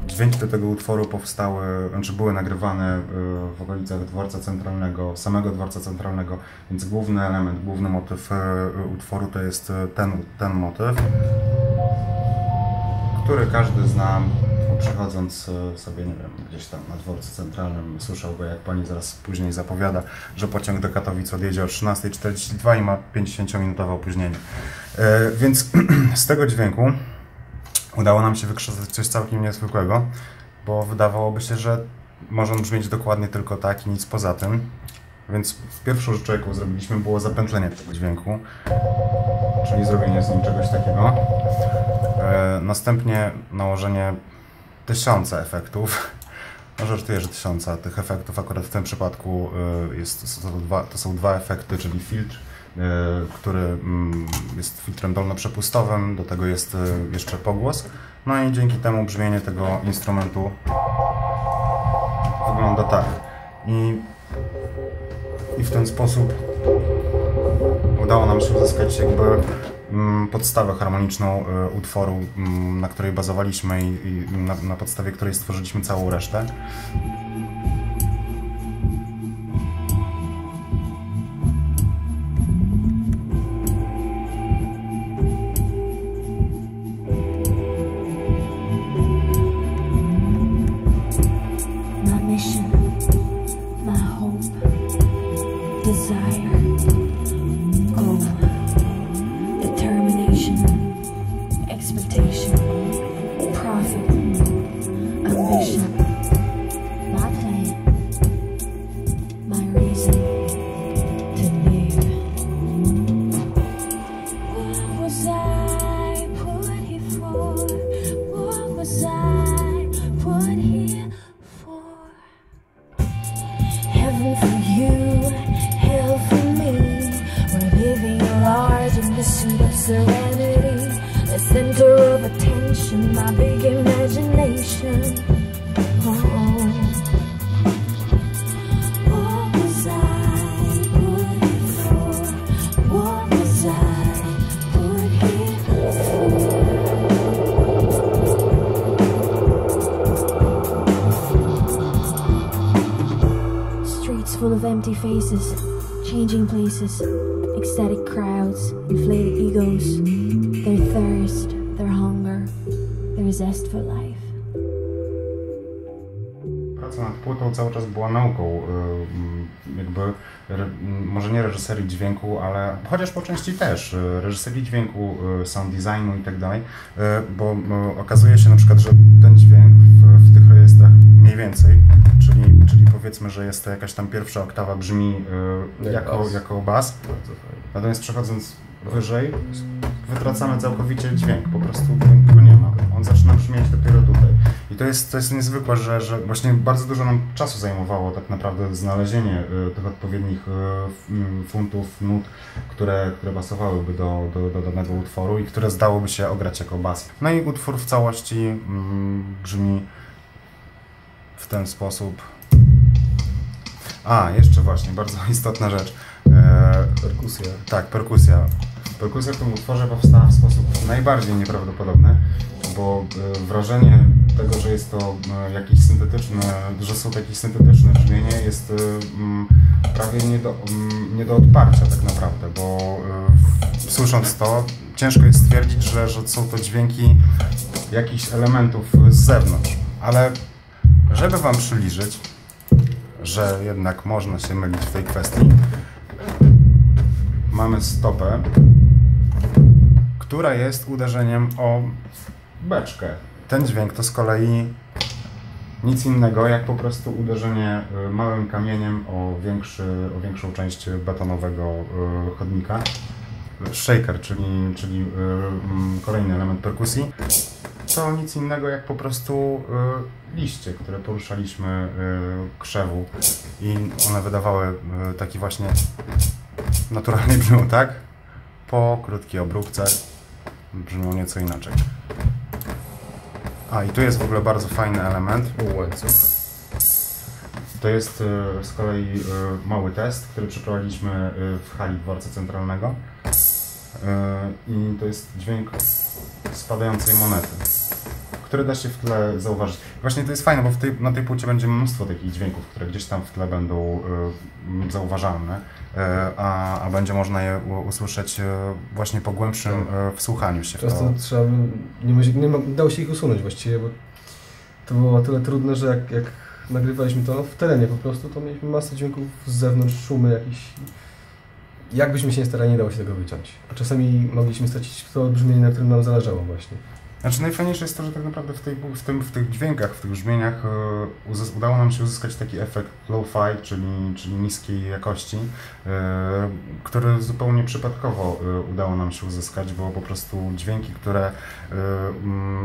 Dźwięki do tego utworu powstały, znaczy były nagrywane w okolicach Dworca Centralnego, samego Dworca Centralnego, więc główny element, główny motyw utworu to jest ten motyw, który każdy zna, przechodząc sobie, nie wiem, gdzieś tam na Dworcu Centralnym, słyszał go, jak pani zaraz później zapowiada, że pociąg do Katowic odjedzie o 13:42 i ma 50-minutowe opóźnienie. Więc z tego dźwięku udało nam się wykrzesać coś całkiem niezwykłego, bo wydawałoby się, że może on brzmieć dokładnie tylko tak i nic poza tym. Więc pierwszą rzeczą, jaką zrobiliśmy, było zapętlenie tego dźwięku, czyli zrobienie z nim czegoś takiego. Następnie nałożenie 1000 efektów. No żartuję, że 1000 tych efektów, akurat w tym przypadku to są dwa efekty, czyli filtr, który jest filtrem dolnoprzepustowym, do tego jest jeszcze pogłos. No i dzięki temu brzmienie tego instrumentu wygląda tak. I w ten sposób udało nam się uzyskać jakby podstawę harmoniczną utworu, na której bazowaliśmy i na podstawie której stworzyliśmy całą resztę. Serenity, the center of attention, my big imagination. What was I put here for? What was I put here for? Streets full of empty faces, changing places. Ecstatic crowds, inflated egos, their thirst, their hunger, their zest for life. Praca nad płytą cały czas była nauką, jakby może nie reżyserii dźwięku, ale chociaż po części też reżyserii dźwięku, sound designu i tak dalej, bo okazuje się na przykład, że ten dźwięk w tych rejestrach mniej więcej, czyli powiedzmy, że jest to jakaś tam pierwsza oktawa, brzmi jako bas, natomiast przechodząc wyżej wytracamy całkowicie dźwięk, po prostu go nie ma. On zaczyna brzmieć dopiero tutaj. I to jest niezwykłe, że właśnie bardzo dużo nam czasu zajmowało tak naprawdę znalezienie tych odpowiednich funtów, nut, które pasowałyby do danego utworu i które zdałoby się ograć jako bas. No i utwór w całości brzmi w ten sposób. A, jeszcze właśnie, bardzo istotna rzecz. Perkusja. Tak, perkusja. Perkusja w tym utworze powstała w sposób najbardziej nieprawdopodobny, bo wrażenie tego, że jest to jakiś syntetyczny, że są jakieś syntetyczne brzmienie, jest prawie nie do odparcia tak naprawdę, bo słysząc to ciężko jest stwierdzić, że są to dźwięki jakichś elementów z zewnątrz, ale żeby wam przybliżyć, że jednak można się mylić w tej kwestii, mamy stopę, która jest uderzeniem o beczkę. Ten dźwięk to z kolei nic innego jak po prostu uderzenie małym kamieniem o większą część betonowego chodnika. Shaker, czyli kolejny element perkusji, to nic innego jak po prostu liście, które poruszaliśmy krzewu i one wydawały taki właśnie naturalny brzmią, tak? Po krótkiej obróbce brzmią nieco inaczej. A i tu jest w ogóle bardzo fajny element. Łańcuch. To jest z kolei mały test, który przeprowadziliśmy w hali dworca centralnego. I to jest dźwięk spadającej monety, który da się w tle zauważyć. Właśnie to jest fajne, bo na tej płycie będzie mnóstwo takich dźwięków, które gdzieś tam w tle będą zauważalne, a będzie można je usłyszeć właśnie po głębszym wsłuchaniu się w to. Często trzeba, nie dało się ich usunąć właściwie, bo to było na tyle trudne, że jak nagrywaliśmy to w terenie po prostu, to mieliśmy masę dźwięków z zewnątrz, szumy jakieś. Jakbyśmy się nie starali, nie dało się tego wyciąć. A czasami mogliśmy stracić to brzmienie, na którym nam zależało właśnie. Znaczy najfajniejsze jest to, że tak naprawdę w tych dźwiękach, w tych brzmieniach udało nam się uzyskać taki efekt low-fi, czyli niskiej jakości, który zupełnie przypadkowo udało nam się uzyskać, bo po prostu dźwięki, które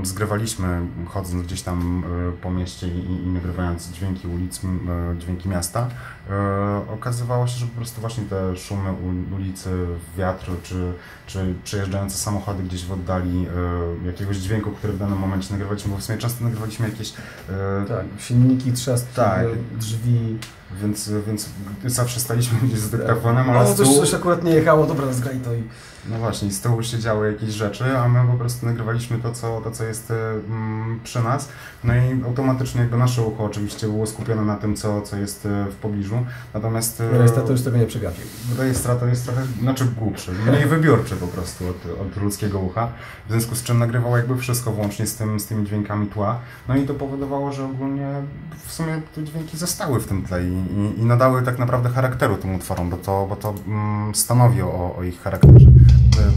zgrywaliśmy chodząc gdzieś tam po mieście i nagrywając dźwięki ulic, dźwięki miasta, okazywało się, że po prostu właśnie te szumy ulicy, wiatr czy przejeżdżające samochody gdzieś w oddali jakiegoś dźwięku, który w danym momencie nagrywaliśmy, bo w sumie często nagrywaliśmy jakieś... Tak, silniki, trzaski, tak, drzwi. Więc zawsze staliśmy gdzieś z dyktafonem, ale coś akurat nie jechało, dobra, zgraj to i... No właśnie, z tyłu się działy jakieś rzeczy, a my po prostu nagrywaliśmy to, co jest przy nas. No i automatycznie jakby nasze ucho oczywiście było skupione na tym, co jest w pobliżu. Natomiast... Rejestrator już tego nie przegapił. Rejestrator jest trochę, głupszy, mniej wybiórczy po prostu od ludzkiego ucha. W związku z czym nagrywał jakby wszystko włącznie z tymi dźwiękami tła. No i to powodowało, że ogólnie w sumie te dźwięki zostały w tym tle i nadały tak naprawdę charakteru tym utworom, bo to stanowi o ich charakterze.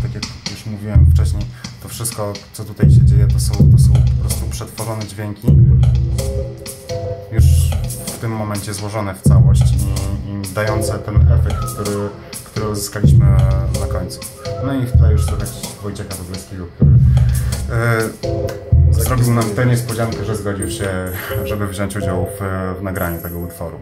Tak jak już mówiłem wcześniej, to wszystko, co tutaj się dzieje, to są po prostu przetworzone dźwięki, już w tym momencie złożone w całość i dające ten efekt, który uzyskaliśmy na końcu. No i w tle już słychać Wojciecha Wodleckiego, który zrobił nam tę niespodziankę, że zgodził się, żeby wziąć udział w nagraniu tego utworu.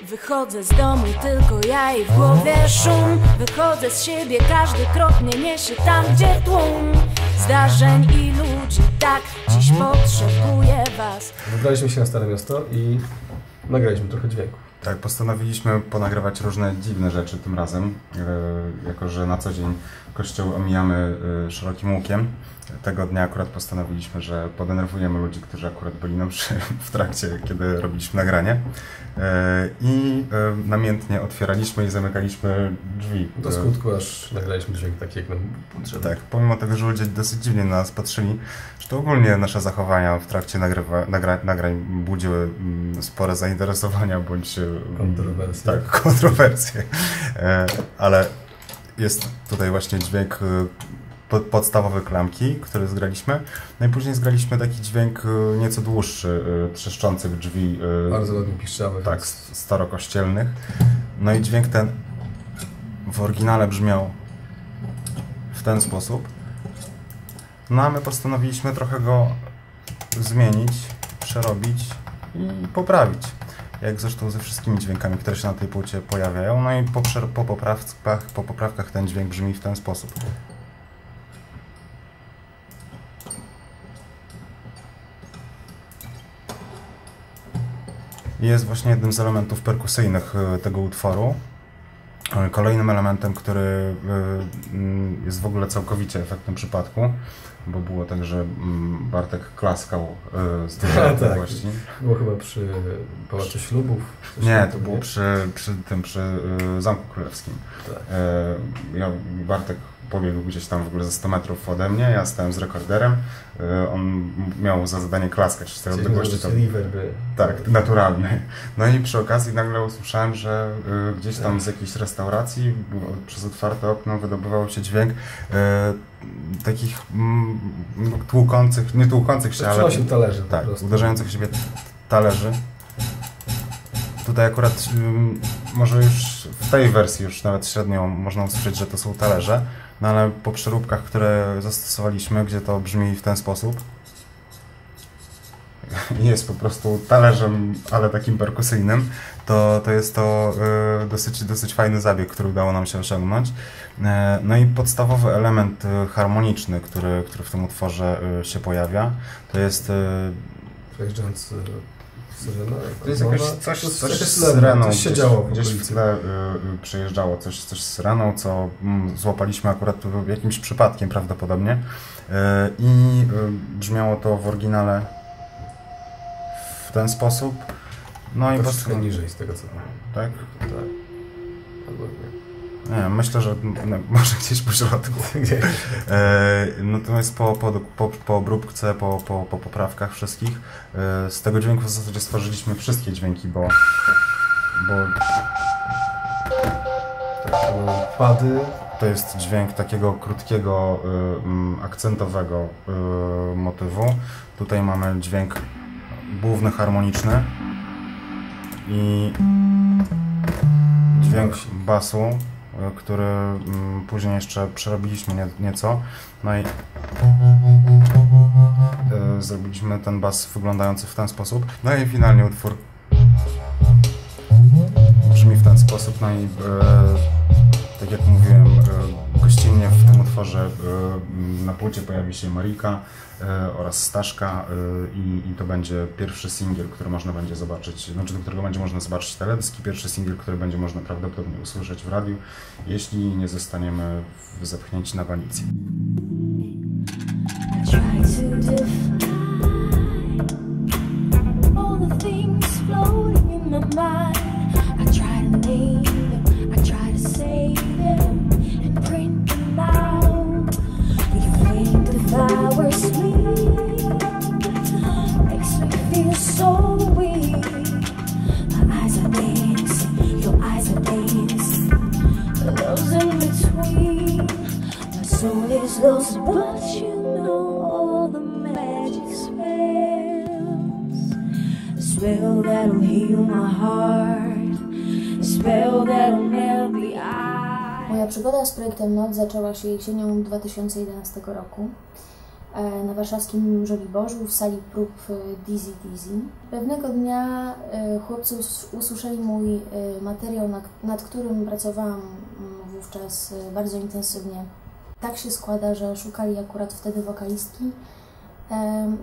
Wychodzę z domu, tylko ja i w głowie szum. Wychodzę z siebie, każdy krok mnie niesie tam, gdzie tłum zdarzeń i ludzi. Tak, dziś potrzebuję was. Wybraliśmy się na Stare Miasto i nagraliśmy trochę dźwięków. Tak, postanowiliśmy ponagrywać różne dziwne rzeczy tym razem, jako że na co dzień kościół omijamy szerokim łukiem. Tego dnia akurat postanowiliśmy, że podenerwujemy ludzi, którzy akurat byli nam w trakcie, kiedy robiliśmy nagranie. I namiętnie otwieraliśmy i zamykaliśmy drzwi. Do skutku aż nagraliśmy dźwięk taki, jak nam potrzebny. Tak, pomimo tego, że ludzie dosyć dziwnie na nas patrzyli, że to ogólnie nasze zachowania w trakcie nagrań budziły spore zainteresowania bądź kontrowersje. Tak, kontrowersje. Ale jest tutaj właśnie dźwięk podstawowy klamki, który zgraliśmy. No i później zgraliśmy taki dźwięk nieco dłuższy, trzeszczących drzwi. Bardzo ładnie piszczawych. Tak, starokościelnych. No i dźwięk ten w oryginale brzmiał w ten sposób. No a my postanowiliśmy trochę go zmienić, przerobić i poprawić. Jak zresztą ze wszystkimi dźwiękami, które się na tej płycie pojawiają. No i po poprawkach ten dźwięk brzmi w ten sposób. Jest właśnie jednym z elementów perkusyjnych tego utworu. Kolejnym elementem, który jest w ogóle całkowicie efektem przypadku, bo było tak, że Bartek klaskał z dużej odległości. Było chyba przy Pałacu Ślubów. Nie, to było przy Zamku Królewskim. Tak. Bartek pobiegł gdzieś tam w ogóle za 100 metrów ode mnie, ja stałem z rekorderem, on miał za zadanie klaskać z tej odległości. Tak, naturalny. No i przy okazji nagle usłyszałem, że gdzieś tam z jakiejś restauracji przez otwarte okno wydobywał się dźwięk takich tłukących, nie tłukących się, ale talerzy, tak, uderzających siebie talerzy. Tutaj akurat może już w tej wersji już nawet średnio można usłyszeć, że to są talerze, no ale po przeróbkach, które zastosowaliśmy, gdzie to brzmi w ten sposób, jest po prostu talerzem, ale takim perkusyjnym, to jest to dosyć fajny zabieg, który udało nam się osiągnąć. No i podstawowy element harmoniczny, który w tym utworze się pojawia, to jest... Przejeżdżając syrena? To jest jakieś coś z syreną, coś się działo gdzieś w tle przejeżdżało coś z syreną, co złapaliśmy akurat jakimś przypadkiem prawdopodobnie i brzmiało to w oryginale w ten sposób. No i troszkę niżej z tego co pamiętam. Tak? Tak. Albo nie. Nie, myślę, że może gdzieś po środku. Natomiast po obróbce, po poprawkach wszystkich, z tego dźwięku w zasadzie stworzyliśmy wszystkie dźwięki, bo tak, pady. To jest dźwięk takiego krótkiego, akcentowego motywu. Tutaj mamy dźwięk główny harmoniczny i dźwięk basu, który później jeszcze przerobiliśmy nieco. No i zrobiliśmy ten bas wyglądający w ten sposób. No i finalnie utwór brzmi w ten sposób. No i tak jak mówiłem, gościnnie w tym utworze na płycie pojawi się Marika oraz Staszka i to będzie pierwszy singiel, który można będzie zobaczyć, znaczy do którego będzie można zobaczyć teledysk i pierwszy singiel, który będzie można prawdopodobnie usłyszeć w radiu, jeśli nie zostaniemy zepchnięci na wanicji. Lost, but you know all the magic spells. A spell that'll heal my heart, a spell that'll melt the eye. Moja przygoda z projektem Noc zaczęła się jesienią 2011 roku na warszawskim Żoliborzu w sali prób Dizzy Dizzy. Pewnego dnia chłopcy usłyszeli mój materiał, nad którym pracowałam wówczas bardzo intensywnie. Tak się składa, że szukali akurat wtedy wokalistki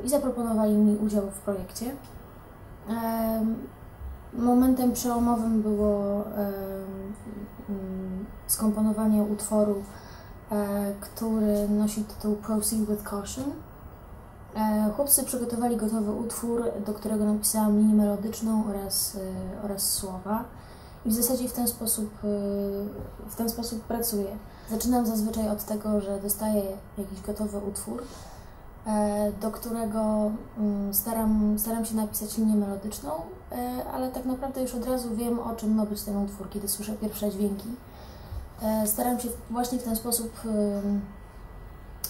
i zaproponowali mi udział w projekcie. Momentem przełomowym było skomponowanie utworu, który nosi tytuł Proceed with Caution. Chłopcy przygotowali gotowy utwór, do którego napisałam linię melodyczną oraz słowa. I w zasadzie w ten sposób pracuję. Zaczynam zazwyczaj od tego, że dostaję jakiś gotowy utwór, do którego staram się napisać linię melodyczną, ale tak naprawdę już od razu wiem, o czym ma być ten utwór, kiedy słyszę pierwsze dźwięki. Staram się właśnie w ten sposób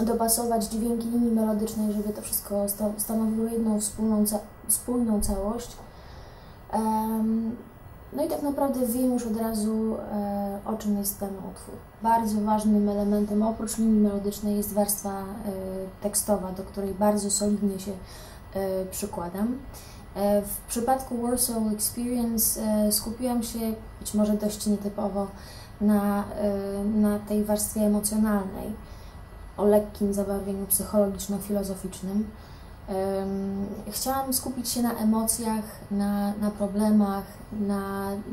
dopasować dźwięki linii melodycznej, żeby to wszystko stanowiło jedną spójną całość. No i tak naprawdę wiem już od razu, o czym jest ten utwór. Bardzo ważnym elementem oprócz linii melodycznej jest warstwa tekstowa, do której bardzo solidnie się przykładam. W przypadku Warsaw Experience skupiłam się, być może dość nietypowo, na tej warstwie emocjonalnej, o lekkim zabarwieniu psychologiczno-filozoficznym. Chciałam skupić się na emocjach, na problemach,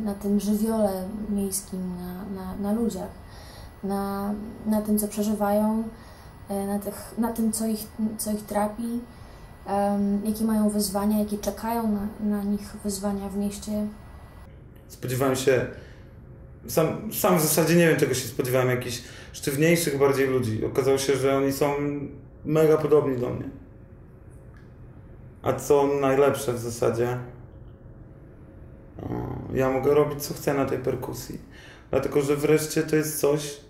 na tym żywiole miejskim, na ludziach, na tym, co przeżywają, na tym, co ich trapi, jakie mają wyzwania, jakie czekają na nich wyzwania w mieście. Spodziewałem się, sam w zasadzie nie wiem, czego się spodziewałem, jakichś sztywniejszych bardziej ludzi. Okazało się, że oni są mega podobni do mnie. A co najlepsze w zasadzie, ja mogę robić co chcę na tej perkusji. Dlatego, że wreszcie to jest coś,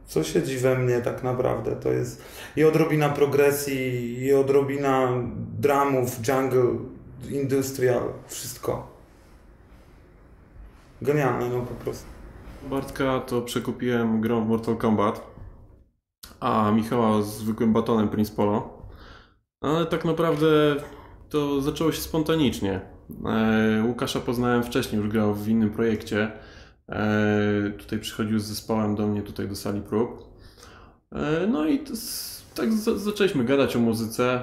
co siedzi we mnie tak naprawdę. To jest i odrobina progresji, i odrobina dramów, jungle, industrial, wszystko. Genialne, no po prostu. Bartka to przekupiłem grą w Mortal Kombat, a Michała zwykłym batonem Prince Polo. Ale tak naprawdę to zaczęło się spontanicznie. Łukasza poznałem wcześniej, już grał w innym projekcie. Tutaj przychodził z zespołem do mnie, tutaj do sali prób. No i tak zaczęliśmy gadać o muzyce.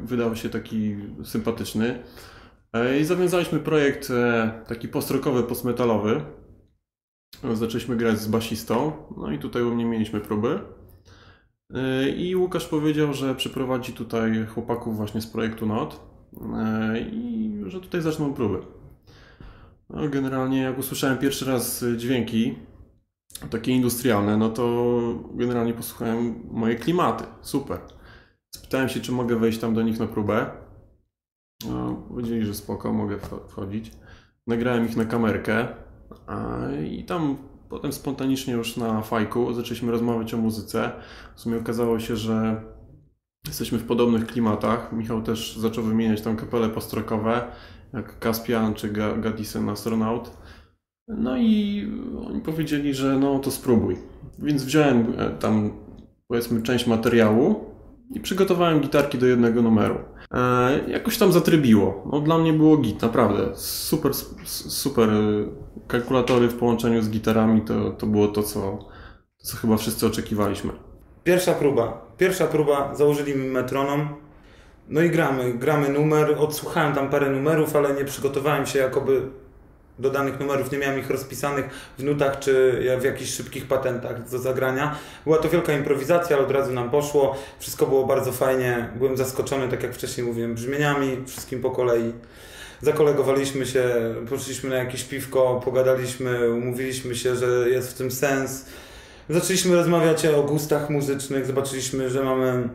Wydał się taki sympatyczny. I zawiązaliśmy projekt taki post-rockowy, post-metalowy. Zaczęliśmy grać z basistą. No i tutaj u mnie mieliśmy próby. I Łukasz powiedział, że przyprowadzi tutaj chłopaków właśnie z projektu NOT i że tutaj zaczną próby. No, generalnie jak usłyszałem pierwszy raz dźwięki takie industrialne, no to generalnie posłuchałem moje klimaty. Super. Spytałem się, czy mogę wejść tam do nich na próbę. No, powiedzieli, że spoko, mogę wchodzić. Nagrałem ich na kamerkę i tam potem spontanicznie już na fajku zaczęliśmy rozmawiać o muzyce. W sumie okazało się, że jesteśmy w podobnych klimatach. Michał też zaczął wymieniać tam kapele post-rockowe, jak Caspian czy Gadisen Astronaut. No i oni powiedzieli, że no to spróbuj. Więc wziąłem tam powiedzmy część materiału i przygotowałem gitarki do jednego numeru. Jakoś tam zatrybiło. No, dla mnie było git, naprawdę. Super kalkulatory w połączeniu z gitarami to było to, co chyba wszyscy oczekiwaliśmy. Pierwsza próba, założyli mi metronom. No i gramy numer. Odsłuchałem tam parę numerów, ale nie przygotowałem się jakoby do danych numerów, nie miałem ich rozpisanych w nutach czy w jakichś szybkich patentach do zagrania. Była to wielka improwizacja, ale od razu nam poszło. Wszystko było bardzo fajnie. Byłem zaskoczony, tak jak wcześniej mówiłem, brzmieniami, wszystkim po kolei. Zakolegowaliśmy się, poszliśmy na jakieś piwko, pogadaliśmy, umówiliśmy się, że jest w tym sens. Zaczęliśmy rozmawiać o gustach muzycznych, zobaczyliśmy, że mamy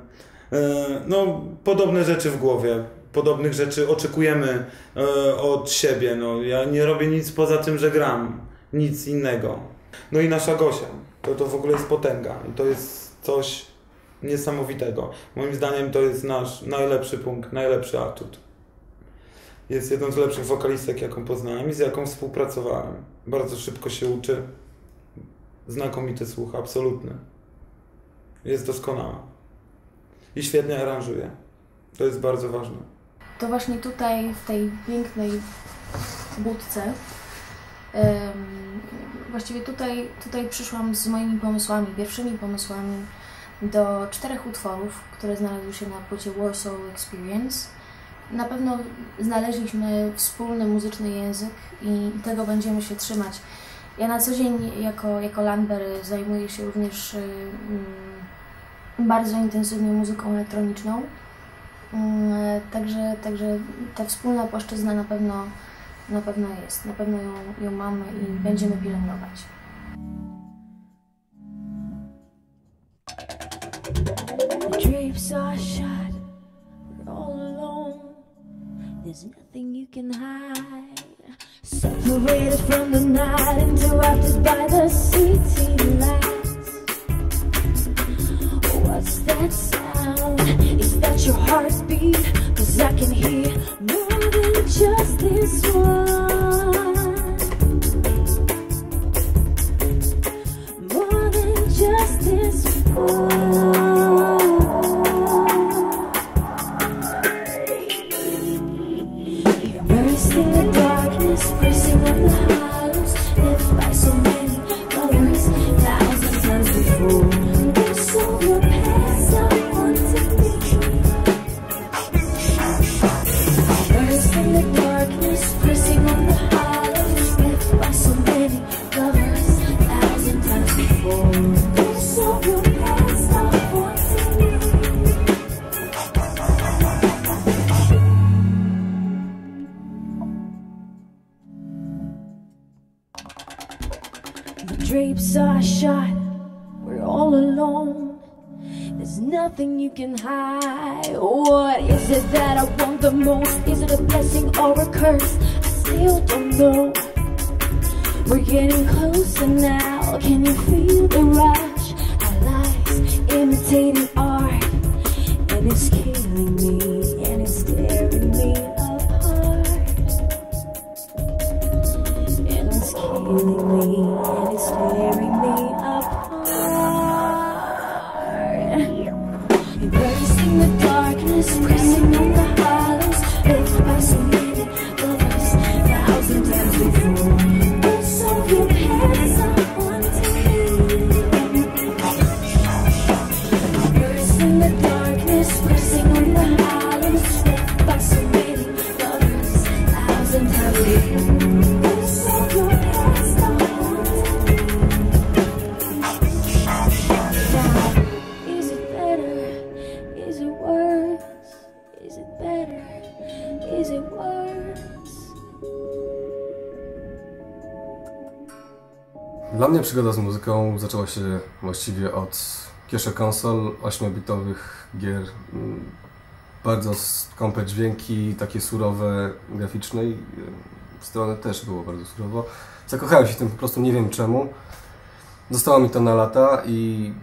podobne rzeczy w głowie. Podobnych rzeczy oczekujemy od siebie. No, ja nie robię nic poza tym, że gram. Nic innego. No i nasza Gosia. To w ogóle jest potęga. I to jest coś niesamowitego. Moim zdaniem to jest nasz najlepszy punkt, najlepszy atut. Jest jedną z lepszych wokalistek, jaką poznałem i z jaką współpracowałem. Bardzo szybko się uczy. Znakomity słuch, absolutny. Jest doskonała. I świetnie aranżuje. To jest bardzo ważne. To właśnie tutaj, w tej pięknej budce, właściwie tutaj przyszłam z moimi pomysłami, pierwszymi pomysłami do 4 utworów, które znalazły się na płycie Warsaw Experience. Na pewno znaleźliśmy wspólny muzyczny język i tego będziemy się trzymać. Ja na co dzień jako Landber zajmuję się również bardzo intensywnie muzyką elektroniczną. Także ta wspólna płaszczyzna na pewno jest, na pewno ją mamy i będziemy pielęgnować. The drapes are shut, we're all alone. There's nothing you can hide. Separated from the night and interrupted by the city lights. What's that sound? Is that your heartbeat? 'Cause I can hear more than just this one. More than just this one. Bursting the darkness, pressing on the hollows, left by so many colors, 1,000 times before. This all your past, I want to be. Bursting the darkness, pressing on the hollows, left by so many colors, 1,000 times before. This all your past, I want to be. The drapes are shut, we're all alone. There's nothing you can hide. What is it that I want the most? Is it a blessing or a curse? I still don't know. We're getting closer now. Can you feel the rush? Our lives imitating art, and it's killing me, and it's tearing me apart. And it's killing me, and it's tearing me apart. Embracing the darkness, pressing on the hollows, left by so many Dla mnie przygoda z muzyką zaczęła się właściwie od kieszek konsol, 8-bitowych gier, bardzo skąpe dźwięki, takie surowe, graficzne i strony też było bardzo surowo. Zakochałem się w tym po prostu, nie wiem czemu. Zostało mi to na lata i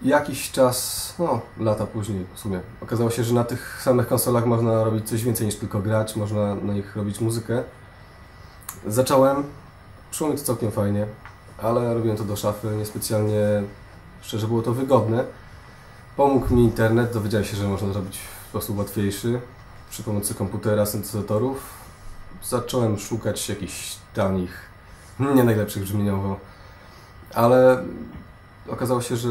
jakiś czas, lata później w sumie, okazało się, że na tych samych konsolach można robić coś więcej niż tylko grać, można na nich robić muzykę. Zacząłem, szło mi to całkiem fajnie, ale robiłem to do szafy, niespecjalnie, szczerze było to wygodne. Pomógł mi internet, dowiedziałem się, że można zrobić w sposób łatwiejszy przy pomocy komputera, syntezatorów. Zacząłem szukać jakichś tanich, nie najlepszych brzmieniowo, ale okazało się, że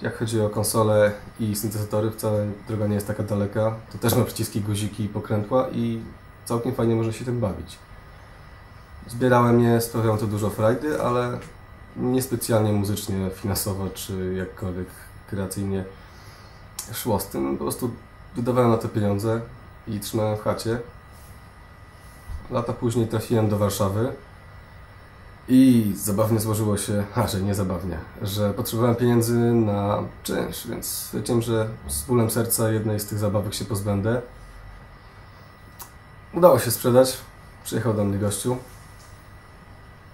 jak chodzi o konsole i syntezatory, wcale droga nie jest taka daleka. To też ma przyciski, guziki i pokrętła i całkiem fajnie można się tym bawić. Zbierałem je, sprawiało to dużo frajdy, ale niespecjalnie muzycznie, finansowo czy jakkolwiek kreacyjnie szło z tym. Po prostu wydawałem na to pieniądze i trzymałem w chacie. Lata później trafiłem do Warszawy i zabawnie złożyło się, że potrzebowałem pieniędzy na czynsz, więc stwierdziłem, że z bólem serca jednej z tych zabawek się pozbędę. Udało się sprzedać, przyjechał do mnie gościu.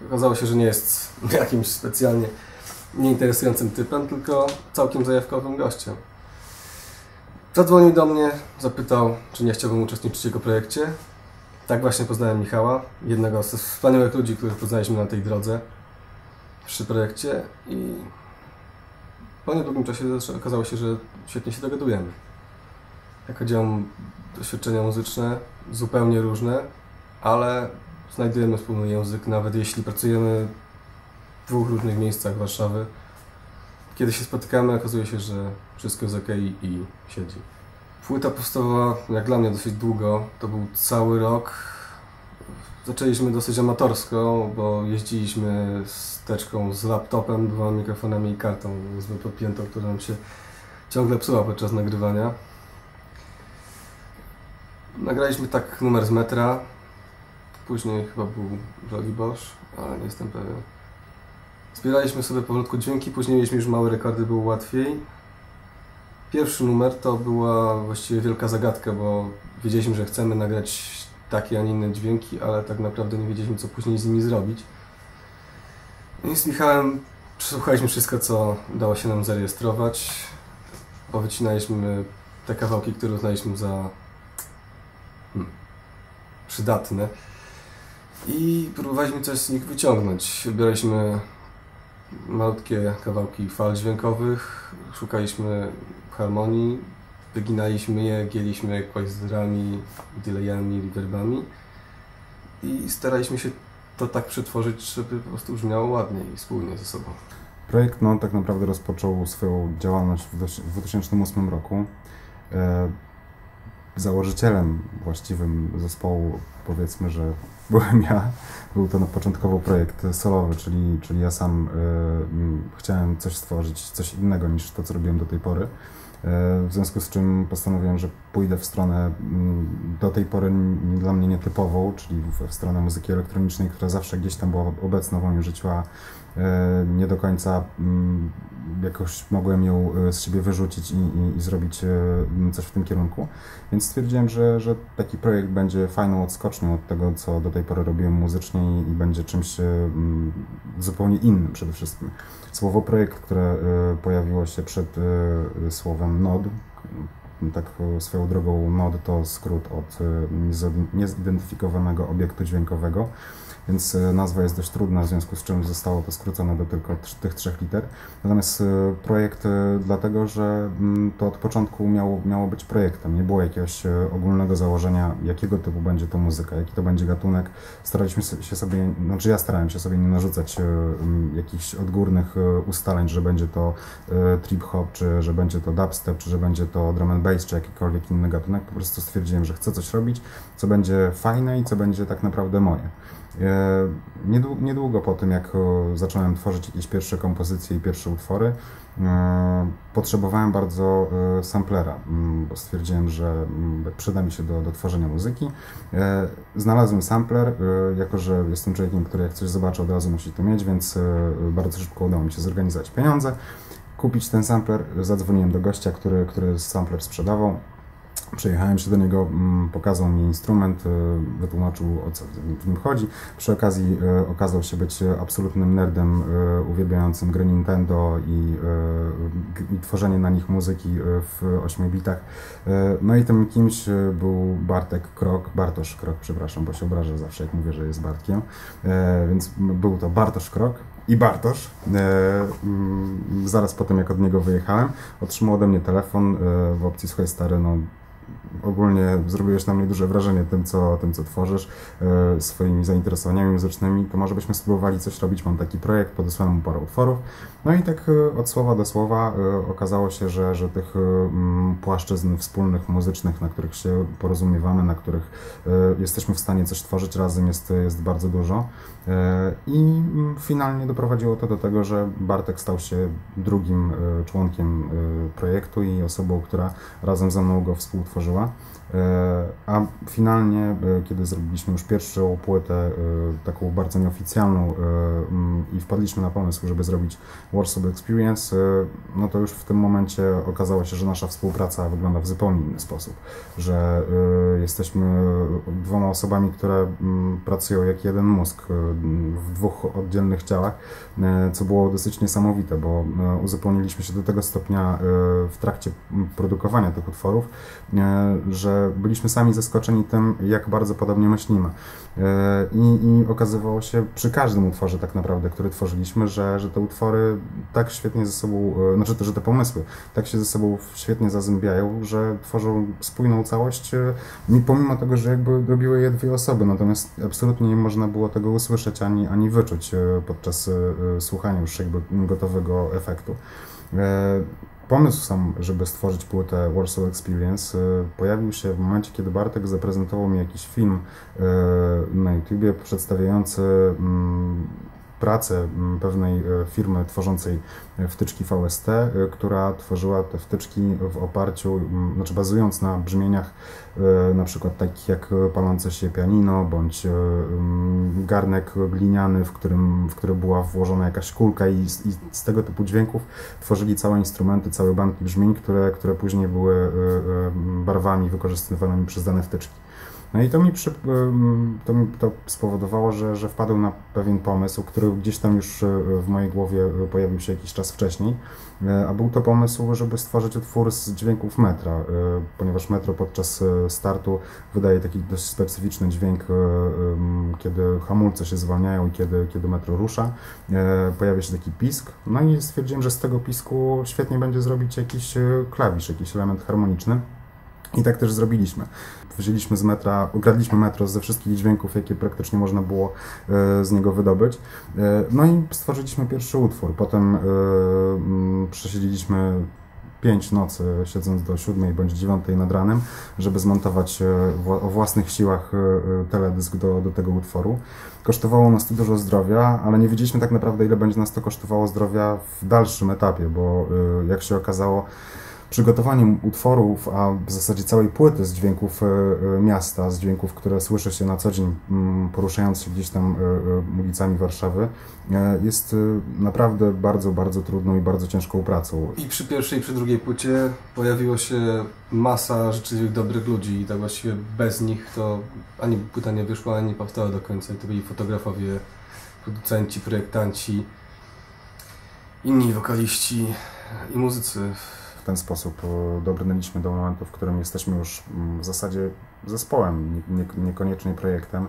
Okazało się, że nie jest jakimś specjalnie nieinteresującym typem, tylko całkiem zajawkowym gościem. Zadzwonił do mnie, zapytał, czy nie chciałbym uczestniczyć w jego projekcie. Tak właśnie poznałem Michała, jednego z wspaniałych ludzi, których poznaliśmy na tej drodze przy projekcie i po niedługim czasie okazało się, że świetnie się dogadujemy. Jak chodzi o doświadczenia muzyczne, zupełnie różne, ale znajdujemy wspólny język, nawet jeśli pracujemy w dwóch różnych miejscach Warszawy. Kiedy się spotykamy, okazuje się, że wszystko jest ok i siedzi. Płyta powstawała, jak dla mnie, dosyć długo. To był cały rok. Zaczęliśmy dosyć amatorsko, bo jeździliśmy z teczką, z laptopem, dwoma mikrofonami i kartą USB podpiętą, która nam się ciągle psuła podczas nagrywania. Nagraliśmy tak numer z metra. Później chyba był Rogi Bosch, ale nie jestem pewien. Zbieraliśmy sobie powolutku dźwięki, później mieliśmy już małe rekordy, było łatwiej. Pierwszy numer to była właściwie wielka zagadka, bo wiedzieliśmy, że chcemy nagrać takie, a nie inne dźwięki, ale tak naprawdę nie wiedzieliśmy, co później z nimi zrobić. I z Michałem przesłuchaliśmy wszystko, co udało się nam zarejestrować. Powycinaliśmy te kawałki, które uznaliśmy za przydatne i próbowaliśmy coś z nich wyciągnąć. Wybieraliśmy malutkie kawałki fal dźwiękowych, szukaliśmy harmonii, wyginaliśmy je, gięliśmy quasarami, delayami, reverbami i staraliśmy się to tak przetworzyć, żeby po prostu brzmiało ładnie i spójnie ze sobą. Projekt tak naprawdę rozpoczął swoją działalność w 2008 roku. Założycielem właściwym zespołu, powiedzmy, że byłem ja. Był to początkowo projekt solowy, czyli ja sam chciałem coś stworzyć, coś innego niż to, co robiłem do tej pory. W związku z czym postanowiłem, że pójdę w stronę do tej pory dla mnie nietypową, czyli w stronę muzyki elektronicznej, która zawsze gdzieś tam była obecna w moim życiu, a nie do końca jakoś mogłem ją z siebie wyrzucić i zrobić coś w tym kierunku. Więc stwierdziłem, że taki projekt będzie fajną odskocznią od tego, co do tej pory robiłem muzycznie i będzie czymś zupełnie innym przede wszystkim. Słowo projekt, które pojawiło się przed słowem nod, tak swoją drogą nod to skrót od niezidentyfikowanego obiektu dźwiękowego, więc nazwa jest dość trudna, w związku z czym zostało to skrócone do tylko tych 3 liter. Natomiast projekt dlatego, że to od początku miało być projektem, nie było jakiegoś ogólnego założenia, jakiego typu będzie to muzyka, jaki to będzie gatunek. Ja starałem się sobie nie narzucać jakichś odgórnych ustaleń, że będzie to trip hop, czy że będzie to dubstep, czy że będzie to drum and bass, czy jakikolwiek inny gatunek. Po prostu stwierdziłem, że chcę coś robić, co będzie fajne i co będzie tak naprawdę moje. Niedługo po tym, jak zacząłem tworzyć jakieś pierwsze kompozycje i pierwsze utwory, potrzebowałem bardzo samplera, bo stwierdziłem, że przyda mi się do tworzenia muzyki. Znalazłem sampler, jako że jestem człowiekiem, który jak coś zobaczy, od razu musi to mieć, więc bardzo szybko udało mi się zorganizować pieniądze, kupić ten sampler. Zadzwoniłem do gościa, który sampler sprzedawał. Przyjechałem się do niego, pokazał mi instrument, wytłumaczył, o co w nim chodzi. Przy okazji okazał się być absolutnym nerdem uwielbiającym gry Nintendo i tworzenie na nich muzyki w 8 bitach. No i tym kimś był Bartosz Krok, przepraszam, bo się obrażę zawsze, jak mówię, że jest Bartkiem. Więc był to Bartosz Krok. I Bartosz, zaraz po tym, jak od niego wyjechałem, otrzymał ode mnie telefon w opcji: słuchaj stary, no ogólnie zrobiłeś na mnie duże wrażenie tym, co tworzysz, swoimi zainteresowaniami muzycznymi, to może byśmy spróbowali coś robić, mam taki projekt, podesłałem mu parę utworów. No i tak od słowa do słowa okazało się, że tych płaszczyzn wspólnych, muzycznych, na których się porozumiewamy, na których jesteśmy w stanie coś tworzyć razem, jest bardzo dużo. I finalnie doprowadziło to do tego, że Bartek stał się drugim członkiem projektu i osobą, która razem ze mną go współtworzyła. A finalnie, kiedy zrobiliśmy już pierwszą płytę, taką bardzo nieoficjalną, i wpadliśmy na pomysł, żeby zrobić Warsaw Experience, no to już w tym momencie okazało się, że nasza współpraca wygląda w zupełnie inny sposób, że jesteśmy dwoma osobami, które pracują jak jeden mózg w dwóch oddzielnych ciałach, co było dosyć niesamowite, bo uzupełniliśmy się do tego stopnia w trakcie produkowania tych utworów, że byliśmy sami zaskoczeni tym, jak bardzo podobnie myślimy. I okazywało się przy każdym utworze tak naprawdę, który tworzyliśmy, że te utwory tak świetnie ze sobą, że te pomysły tak się ze sobą świetnie zazębiają, że tworzą spójną całość, pomimo tego, że jakby robiły je dwie osoby, natomiast absolutnie nie można było tego usłyszeć ani wyczuć podczas słuchania już jakby gotowego efektu. Pomysł sam, żeby stworzyć płytę Warsaw Experience, pojawił się w momencie, kiedy Bartek zaprezentował mi jakiś film na YouTubie przedstawiający pracę pewnej firmy tworzącej wtyczki VST, która tworzyła te wtyczki w oparciu, bazując na brzmieniach na przykład takich jak palące się pianino, bądź garnek gliniany, w który była włożona jakaś kulka, i z tego typu dźwięków tworzyli całe instrumenty, całe banki brzmień, które później były barwami wykorzystywanymi przez dane wtyczki. No i to spowodowało, że wpadł na pewien pomysł, który gdzieś tam już w mojej głowie pojawił się jakiś czas wcześniej, a był to pomysł, żeby stworzyć utwór z dźwięków metra, ponieważ metro podczas startu wydaje taki dość specyficzny dźwięk, kiedy hamulce się zwalniają i kiedy metro rusza, pojawia się taki pisk, no i stwierdziłem, że z tego pisku świetnie będzie zrobić jakiś klawisz, jakiś element harmoniczny. I tak też zrobiliśmy. Wzięliśmy z metra, ukradliśmy metro ze wszystkich dźwięków, jakie praktycznie można było z niego wydobyć. No i stworzyliśmy pierwszy utwór. Potem przesiedzieliśmy 5 nocy, siedząc do 7 bądź 9 nad ranem, żeby zmontować o własnych siłach teledysk do tego utworu. Kosztowało nas to dużo zdrowia, ale nie wiedzieliśmy tak naprawdę, ile będzie nas to kosztowało zdrowia w dalszym etapie, bo jak się okazało, przygotowaniem utworów, a w zasadzie całej płyty z dźwięków miasta, z dźwięków, które słyszy się na co dzień, poruszając się gdzieś tam ulicami Warszawy, jest naprawdę bardzo, bardzo trudną i bardzo ciężką pracą. I przy pierwszej, i przy drugiej płycie pojawiło się masa rzeczywiście dobrych ludzi i tak właściwie bez nich to ani płyta nie wyszła, ani nie powstała do końca. I to byli fotografowie, producenci, projektanci, inni wokaliści i muzycy. W ten sposób dobrnęliśmy do momentu, w którym jesteśmy już w zasadzie zespołem, niekoniecznie projektem,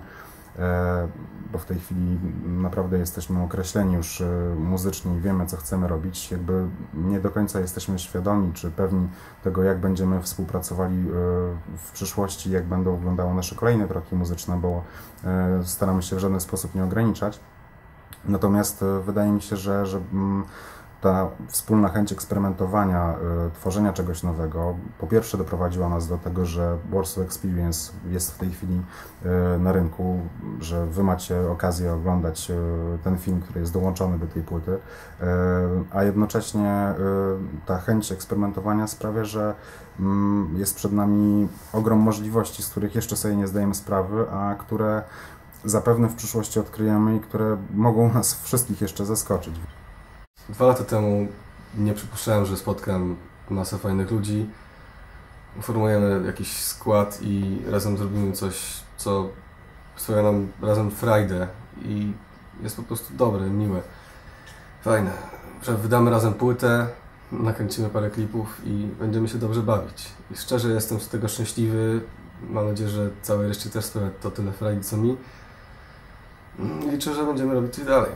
bo w tej chwili naprawdę jesteśmy określeni już muzycznie i wiemy, co chcemy robić. Jakby nie do końca jesteśmy świadomi czy pewni tego, jak będziemy współpracowali w przyszłości, jak będą wyglądały nasze kolejne kroki muzyczne, bo staramy się w żaden sposób nie ograniczać. Natomiast wydaje mi się, że ta wspólna chęć eksperymentowania, tworzenia czegoś nowego, po pierwsze doprowadziła nas do tego, że Warsaw Experience jest w tej chwili na rynku, że wy macie okazję oglądać ten film, który jest dołączony do tej płyty, a jednocześnie ta chęć eksperymentowania sprawia, że jest przed nami ogrom możliwości, z których jeszcze sobie nie zdajemy sprawy, a które zapewne w przyszłości odkryjemy i które mogą nas wszystkich jeszcze zaskoczyć. 2 lata temu nie przypuszczałem, że spotkam masę fajnych ludzi. Formujemy jakiś skład i razem zrobimy coś, co sprawia nam razem frajdę i jest po prostu dobre, miłe, fajne. Że wydamy razem płytę, nakręcimy parę klipów i będziemy się dobrze bawić. I szczerze jestem z tego szczęśliwy. Mam nadzieję, że całej reszcie też sprawia to tyle frajdy co mi. Liczę, że będziemy robić coś dalej.